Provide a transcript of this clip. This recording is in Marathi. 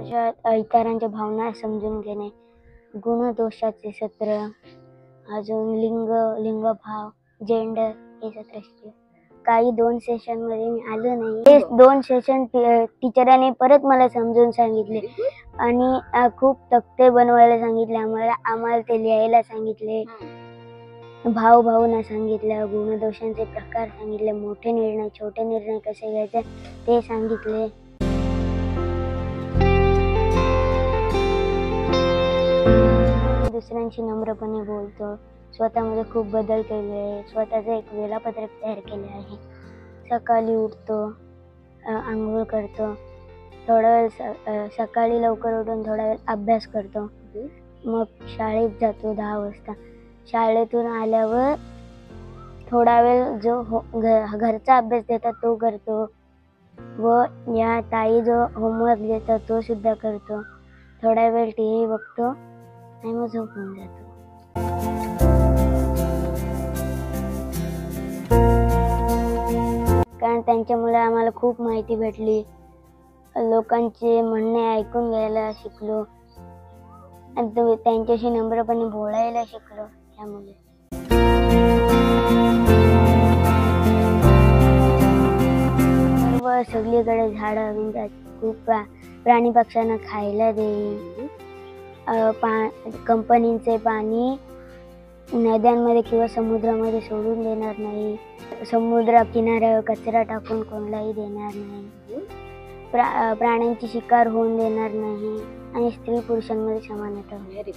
समाजात इतरांच्या भावना समजून घेणे, गुणदोषाचे सत्र, अजून लिंगभाव, जेंडर हे सत्र शिकले. काही 2 सेशनमध्ये मी आलो नाही. ते 2 सेशन टीचरांनी परत मला समजून सांगितले आणि खूप तक्ते बनवायला सांगितले आम्हाला ते लिहायला सांगितले. भावभावना सांगितलं, गुणदोषांचे प्रकार सांगितले, मोठे निर्णय छोटे निर्णय कसे घ्यायचे ते सांगितले. दुसऱ्यांशी नम्रपणे बोलतो, स्वतःमध्ये खूप बदल केले, स्वतःचं एक वेळापत्रक तयार केले आहे. सकाळी उठतो, आंघोळ करतो, थोडा वेळ सकाळी लवकर उठून थोडा वेळ अभ्यास करतो, मग शाळेत जातो 10 वाजता. शाळेतून आल्यावर थोडा वेळ जो घरचा अभ्यास देतात तो करतो व या ताई जो होमवर्क देतात तो सुद्धा करतो. थोडा वेळ टीव्ही बघतो आणि मग झोपून जातो. कारण त्यांच्यामुळे आम्हाला खूप माहिती भेटली, लोकांचे म्हणणे ऐकून घ्यायला शिकलो आणि त्यांच्याशी नम्रपणे बोलायला शिकलो. त्यामुळे सगळीकडे झाडं म्हणजे खूप प्राणी पक्ष्यांना खायला देईन. कंपनीचे पाणी नद्यांमध्ये किंवा समुद्रामध्ये सोडून देणार नाही. समुद्र किनाऱ्यावर कचरा टाकून कोणालाही देणार नाही. प्राण्यांची शिकार होऊन देणार नाही आणि स्त्री पुरुषांमध्ये समानता होईल.